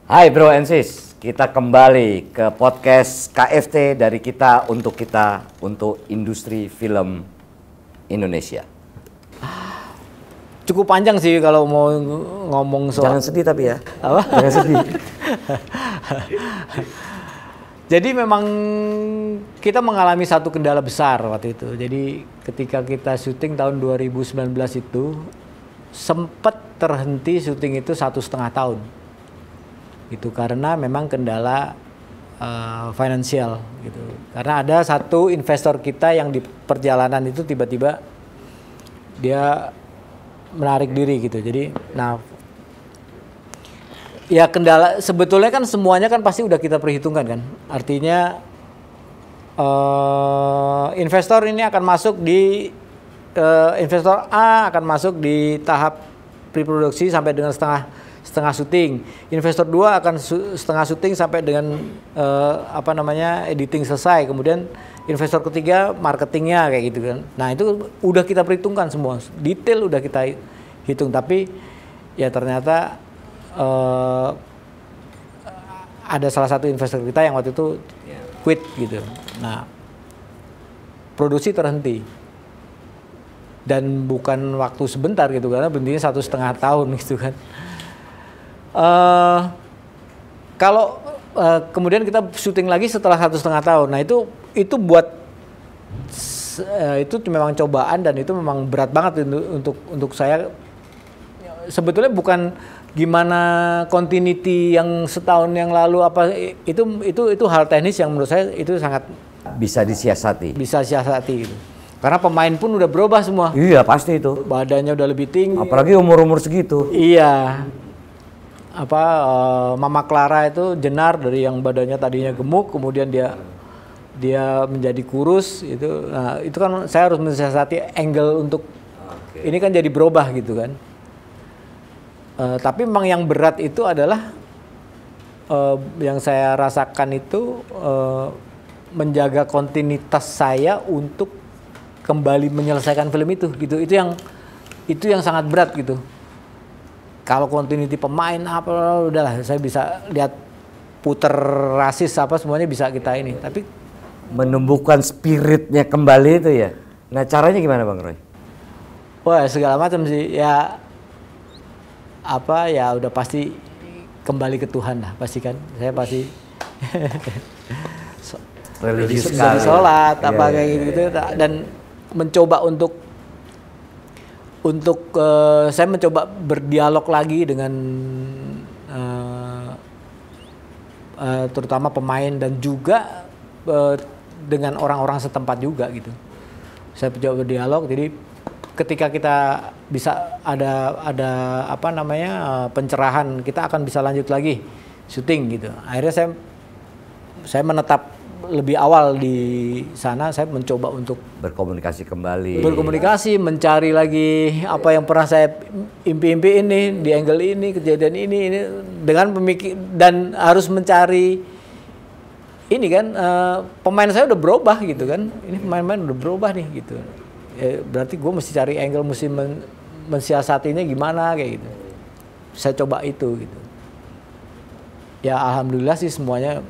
Hai bro and sis, kita kembali ke podcast KFT dari kita untuk industri film Indonesia. Cukup panjang sih kalau mau ngomong soal. Jangan sedih tapi ya. Apa? Jangan sedih. Jadi memang kita mengalami satu kendala besar waktu itu. Jadi ketika kita syuting tahun 2019 itu sempat terhenti syuting itu 1,5 tahun. Itu karena memang kendala finansial gitu. Karena ada satu investor kita yang di perjalanan itu tiba-tiba dia menarik diri gitu. Jadi ya kendala sebetulnya kan semuanya kan pasti udah kita perhitungkan kan. Artinya investor ini akan masuk di investor A akan masuk di tahap pre-produksi sampai dengan setengah syuting. Investor 2 akan setengah syuting sampai dengan editing selesai. Kemudian investor ketiga marketingnya kayak gitu kan. Nah itu udah kita perhitungkan semua, detail udah kita hitung. Tapi ya ternyata ada salah satu investor kita yang waktu itu quit gitu. Nah produksi terhenti dan bukan waktu sebentar gitu karena berhentinya 1,5 tahun gitu kan. Kalau kemudian kita syuting lagi setelah 1,5 tahun. Nah itu buat itu memang cobaan dan itu memang berat banget untuk saya. Sebetulnya bukan gimana continuity yang setahun yang lalu apa itu hal teknis yang menurut saya itu sangat Bisa disiasati. bisa siasati gitu. Karena pemain pun udah berubah semua. Iya pasti itu. Badannya udah lebih tinggi. Apalagi umur-umur segitu. Iya. Mama Clara itu Jenar dari yang badannya tadinya gemuk kemudian dia menjadi kurus itu. Nah, itu kan saya harus mensiasati angle untuk ini kan jadi berubah gitu kan. Tapi memang yang berat itu adalah yang saya rasakan itu menjaga kontinuitas saya untuk kembali menyelesaikan film itu gitu. Itu yang sangat berat gitu. Kalau continuity pemain apa udahlah saya bisa lihat puter rasis apa semuanya bisa kita ini. Tapi Menumbuhkan spiritnya kembali itu ya. Nah caranya gimana Bang Roy? wah segala macam sih ya udah pasti kembali ke Tuhan lah pasti kan. Saya pasti Religius dari sekali. sholat apa Iya, kayak iya, gitu dan mencoba untuk saya mencoba berdialog lagi dengan terutama pemain dan juga dengan orang-orang setempat juga gitu. Saya mencoba berdialog. Jadi ketika kita bisa ada pencerahan, kita akan bisa lanjut lagi syuting gitu. Akhirnya saya menetap lebih awal di sana. Saya mencoba untuk berkomunikasi kembali. mencari lagi apa yang pernah saya impi-impi ini di angle ini, kejadian ini dengan pemikir dan harus mencari ini kan pemain saya udah berubah gitu kan. Ini pemain-pemain udah berubah nih gitu. Berarti gue mesti cari angle, mesti mensiasatinya gimana kayak gitu. Saya coba itu gitu. Ya alhamdulillah sih semuanya.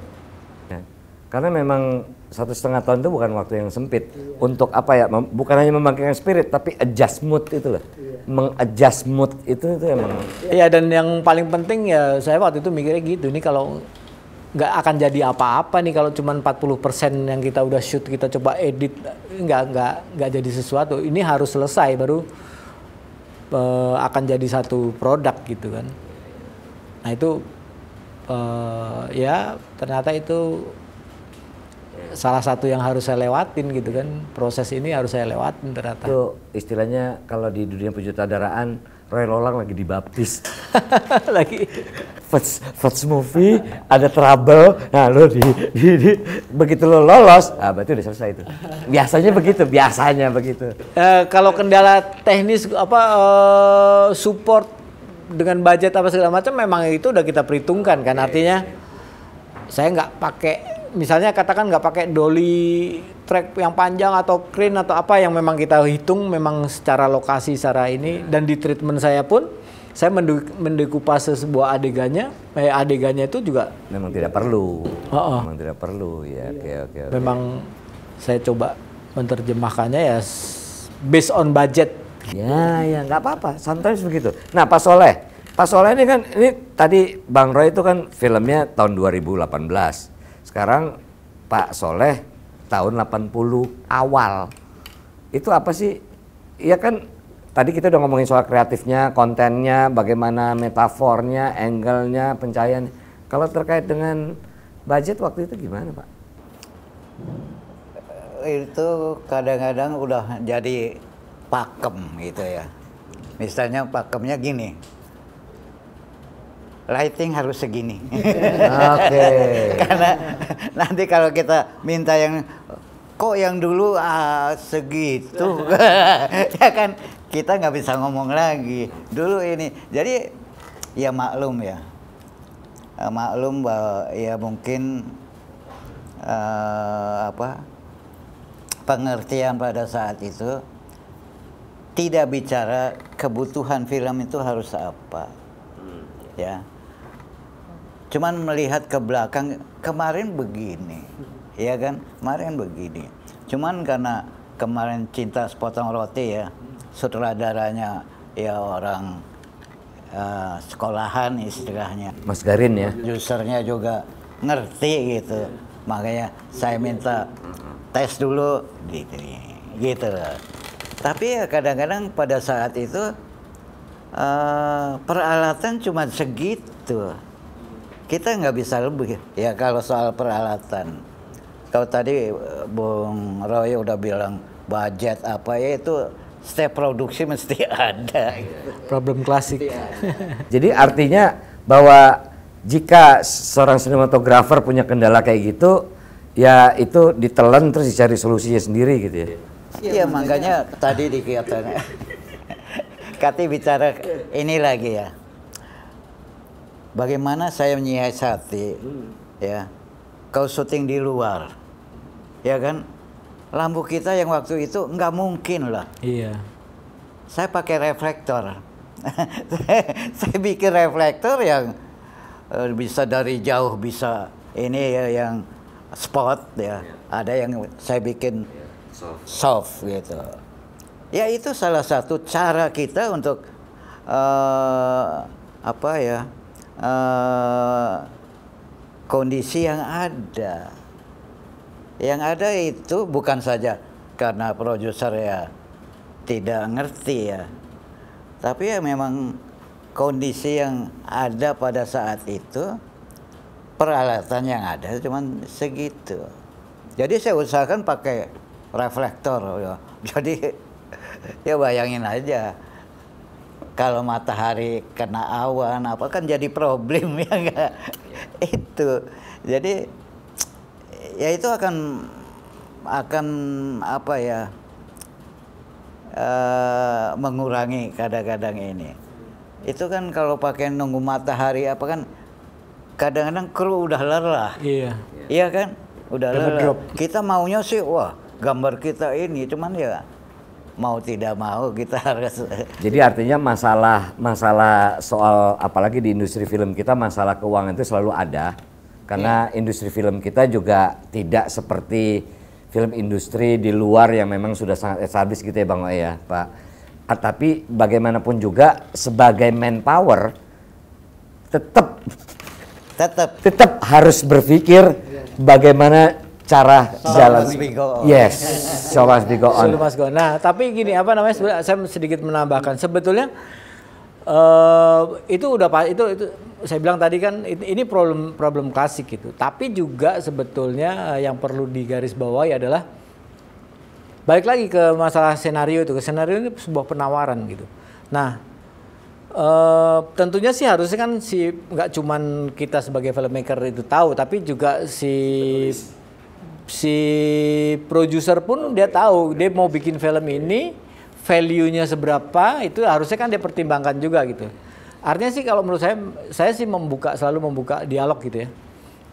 Karena memang 1,5 tahun itu bukan waktu yang sempit untuk apa ya, bukan hanya membangkitkan spirit tapi adjust mood itu loh. Mengadjust mood itu emang. Iya dan yang paling penting ya saya waktu itu mikirnya gitu, ini kalau nggak akan jadi apa-apa nih kalau cuma 40% yang kita udah shoot kita coba edit nggak jadi sesuatu. Ini harus selesai baru akan jadi satu produk gitu kan. Nah itu ya ternyata itu salah satu yang harus saya lewatin gitu kan. Proses ini harus saya lewatin ternyata. Itu istilahnya kalau di dunia penyutradaraan Roy Lolang lagi dibaptis. Lagi first movie ada trouble. Nah, lo begitu lo lolos, berarti udah selesai itu. Biasanya begitu. Kalau kendala teknis support dengan budget apa segala macam memang itu udah kita perhitungkan kan. Artinya saya nggak pakai, misalnya katakan nggak pakai dolly track yang panjang atau crane atau apa yang memang kita hitung memang secara lokasi secara ini, dan di treatment saya pun saya mendekupase sebuah adegannya itu juga memang tidak perlu. Oh. Memang tidak perlu ya. Oke. Memang saya coba menerjemahkannya ya based on budget. Ya nggak apa-apa, sometimes begitu. Nah Pak Soleh ini kan, ini tadi Bang Roy itu kan filmnya tahun 2018. Sekarang Pak Soleh tahun 80 awal. Itu apa sih? Ya kan tadi kita udah ngomongin soal kreatifnya, kontennya, bagaimana metafornya, angle-nya, pencahayaan. Kalau terkait dengan budget waktu itu gimana Pak? Itu kadang-kadang udah jadi pakem gitu ya. Misalnya pakemnya gini, lighting harus segini. Oke. Karena nanti kalau kita minta yang kok yang dulu segitu, ya kan kita nggak bisa ngomong lagi. Dulu ini, jadi ya maklum ya, maklum bahwa ya mungkin pengertian pada saat itu tidak bicara kebutuhan film itu harus apa, ya. Cuman melihat ke belakang, kemarin begini, ya kan, kemarin begini. Cuman karena kemarin Cinta Sepotong Roti ya, sutradaranya ya orang sekolahan istilahnya. Mas Garin ya. Usernya juga ngerti gitu, makanya saya minta tes dulu, gitu loh. Tapi ya kadang-kadang pada saat itu peralatan cuma segitu. Kita nggak bisa lebih ya kalau soal peralatan. Kalau tadi Bung Roy udah bilang budget apa ya, itu setiap produksi mesti ada. Problem klasik. Jadi artinya bahwa jika seorang sinematografer punya kendala kayak gitu, ya itu ditelan terus dicari solusinya sendiri gitu ya. Iya, makanya tadi dikatakan Kati bicara ini lagi ya. Bagaimana saya menyiasati ya. Kau syuting di luar. Ya kan? Lampu kita yang waktu itu nggak mungkin lah. Iya. Saya pakai reflektor. Saya bikin reflektor yang bisa dari jauh, bisa ini ya, yang spot ya. Ada yang saya bikin soft gitu. Ya itu salah satu cara kita untuk kondisi yang ada. Yang ada itu bukan saja karena produser ya tidak ngerti ya. Tapi ya memang kondisi yang ada pada saat itu, peralatan yang ada cuman segitu. Jadi saya usahakan pakai reflektor ya. Jadi ya bayangin aja kalau matahari kena awan apa kan jadi problem ya enggak? Itu. Jadi ya itu akan apa ya? Mengurangi kadang-kadang ini. Itu kan kalau pakai nunggu matahari apa kan kadang-kadang kru udah lelah. Iya. Iya kan? Udah lelah. Drop. Kita maunya sih wah, gambar kita ini cuman ya mau tidak mau kita harus. Jadi artinya masalah soal apalagi di industri film kita masalah keuangan itu selalu ada. Karena industri film kita juga tidak seperti film industri di luar yang memang sudah sangat established gitu ya Bang Oe ya Pak. Tapi bagaimanapun juga sebagai manpower tetap harus berpikir bagaimana cara jalan. Yes, so must be go on. Nah, tapi gini apa namanya? Saya sedikit menambahkan. Sebetulnya itu saya bilang tadi kan ini problem klasik gitu. Tapi juga sebetulnya yang perlu digarisbawahi adalah balik lagi ke masalah senario itu. Senario ini sebuah penawaran gitu. Nah, tentunya sih harusnya kan nggak cuman kita sebagai filmmaker itu tahu, tapi juga si produser pun dia tahu dia mau bikin film ini value-nya seberapa, itu harusnya kan dia pertimbangkan juga gitu. Artinya sih kalau menurut saya sih selalu membuka dialog gitu ya.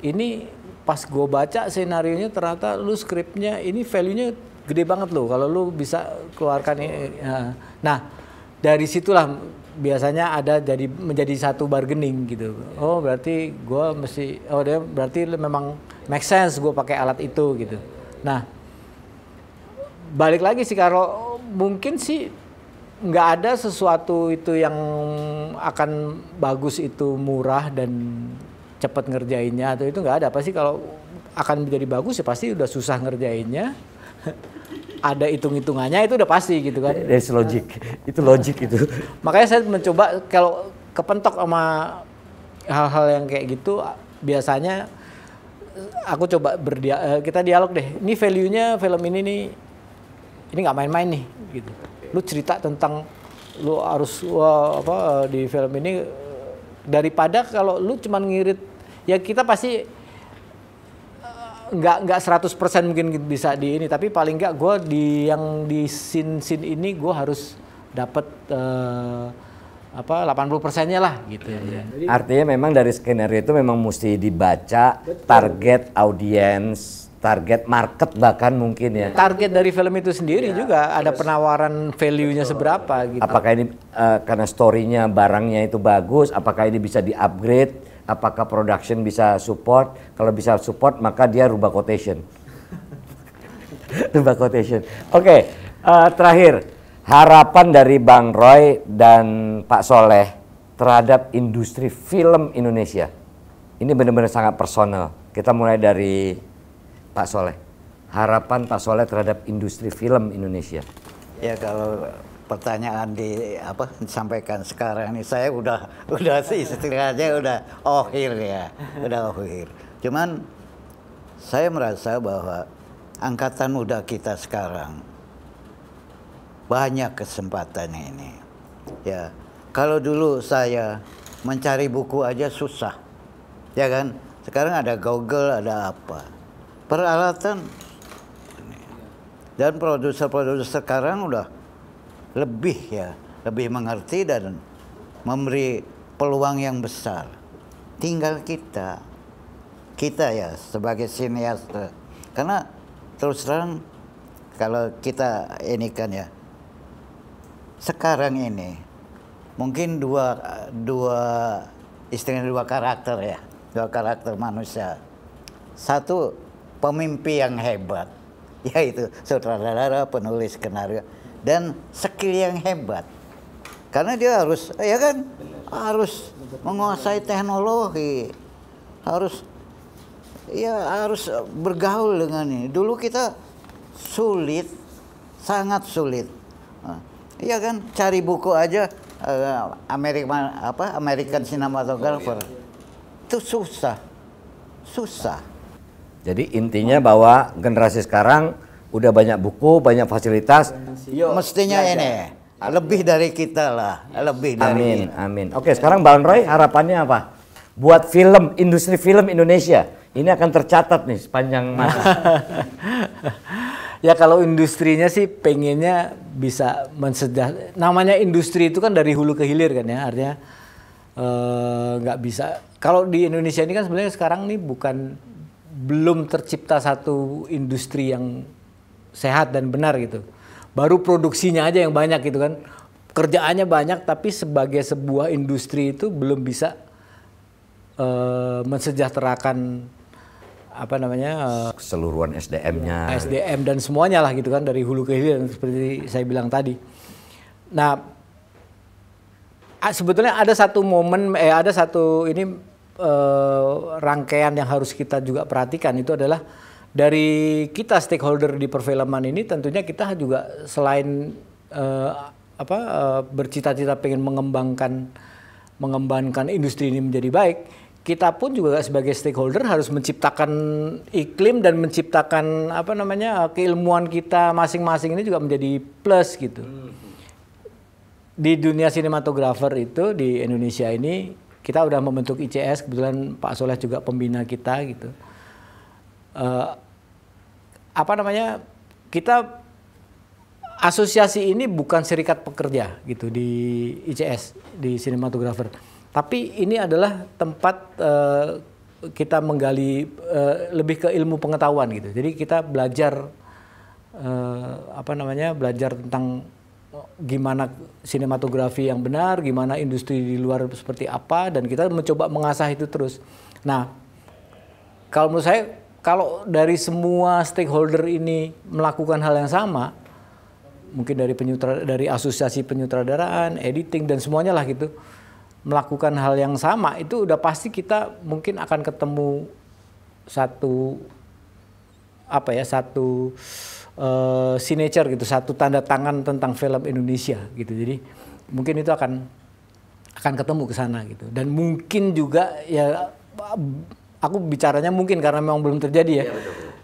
Ini pas gue baca senarionya ternyata lu skripnya ini value-nya gede banget loh kalau lu bisa keluarkan ini. Nah, dari situlah biasanya ada menjadi satu bargaining gitu. Oh berarti gue mesti, dia berarti memang make sense gue pakai alat itu gitu. Nah balik lagi sih, kalau mungkin sih nggak ada sesuatu itu yang akan bagus itu murah dan cepat ngerjainnya atau itu nggak ada. Pasti kalau akan menjadi bagus ya pasti udah susah ngerjainnya. Ada hitung-hitungannya itu udah pasti gitu kan. That's logic. Itu logik itu. Makanya saya mencoba kalau kepentok sama hal-hal yang kayak gitu, biasanya aku coba kita dialog deh. Ini value-nya film ini nih, ini nggak main-main nih gitu. Lu cerita tentang lu harus di film ini, daripada kalau lu cuman ngirit, ya kita pasti nggak 100% mungkin bisa di ini, tapi paling nggak gue yang di scene ini gue harus dapat 80%-nya lah gitu ya. Artinya memang dari skenario itu memang mesti dibaca. Betul. Target audiens, target market bahkan mungkin ya. Target dari film itu sendiri juga ada penawaran value-nya seberapa gitu. Apakah ini karena story-nya, barangnya itu bagus, apakah ini bisa di-upgrade? Apakah production bisa support? Kalau bisa support maka dia rubah quotation. Rubah quotation. Oke, terakhir harapan dari Bang Roy dan Pak Soleh terhadap industri film Indonesia. Ini benar-benar sangat personal. Kita mulai dari Pak Soleh. Harapan Pak Soleh terhadap industri film Indonesia. Ya kalau pertanyaan disampaikan sekarang ini, saya udah sih istilahnya udah ohir ya, udah ohir. Cuman saya merasa bahwa angkatan muda kita sekarang banyak kesempatan ini. Ya, kalau dulu saya mencari buku aja susah, ya kan? Sekarang ada Google, ada apa, peralatan, dan produser-produser sekarang udah lebih mengerti dan memberi peluang yang besar. Tinggal kita ya sebagai sinias, karena terus terang kalau kita ini kan ya, sekarang ini mungkin dua karakter ya, dua karakter manusia. Satu pemimpi yang hebat, yaitu sutradara, penulis skenario, dan skill yang hebat, karena dia harus menguasai teknologi, harus bergaul dengan ini. Dulu kita sulit, sangat sulit, iya kan, cari buku aja American Cinematographer itu susah. Jadi intinya bahwa generasi sekarang udah banyak buku, banyak fasilitas. Mestinya ini lebih dari kita lah, lebih dari. Amin. Oke, sekarang Bang Roy harapannya apa? Buat film, industri film Indonesia ini akan tercatat nih sepanjang masa. Ya kalau industrinya sih pengennya bisa namanya industri itu kan dari hulu ke hilir kan ya, artinya nggak bisa. Kalau di Indonesia ini kan sebenarnya sekarang nih belum tercipta satu industri yang sehat dan benar gitu. Baru produksinya aja yang banyak gitu kan. Kerjaannya banyak tapi sebagai sebuah industri itu belum bisa mensejahterakan keseluruhan SDM-nya. SDM dan semuanya lah gitu kan, dari hulu ke hilir seperti saya bilang tadi. Nah, sebetulnya ada satu momen rangkaian yang harus kita juga perhatikan, itu adalah dari kita stakeholder di perfilman ini. Tentunya kita juga selain bercita-cita pengen mengembangkan industri ini menjadi baik, kita pun juga sebagai stakeholder harus menciptakan iklim dan menciptakan keilmuan kita masing-masing ini juga menjadi plus gitu. Di dunia sinematografer itu di Indonesia ini kita udah membentuk ICS, kebetulan Pak Soleh juga pembina kita gitu. Kita asosiasi ini bukan serikat pekerja gitu di ICS, di sinematografer. Tapi ini adalah tempat kita menggali lebih ke ilmu pengetahuan gitu. Jadi kita belajar belajar tentang gimana sinematografi yang benar, gimana industri di luar seperti apa, dan kita mencoba mengasah itu terus. Nah, kalau menurut saya, kalau dari semua stakeholder ini melakukan hal yang sama, mungkin dari asosiasi penyutradaraan, editing dan semuanya lah gitu, melakukan hal yang sama, itu udah pasti kita mungkin akan ketemu satu signature gitu, satu tanda tangan tentang film Indonesia gitu. Jadi mungkin itu akan ketemu ke sana gitu. Dan mungkin juga ya, aku bicaranya mungkin karena memang belum terjadi ya.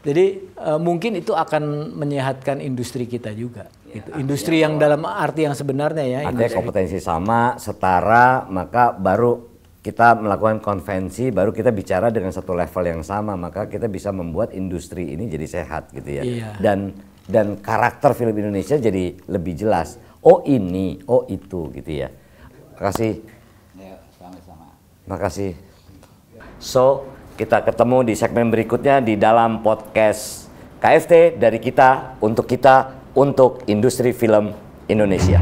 Jadi mungkin itu akan menyehatkan industri kita juga. Gitu. Industri yang dalam arti yang sebenarnya ya. Artinya kompetensi sama, setara, maka baru kita melakukan konvensi, baru kita bicara dengan satu level yang sama, maka kita bisa membuat industri ini jadi sehat gitu ya. Iya. Dan karakter film Indonesia jadi lebih jelas. Oh ini, oh itu gitu ya. Makasih. Ya, sama-sama. Makasih. So, kita ketemu di segmen berikutnya di dalam podcast KFT dari kita, untuk industri film Indonesia.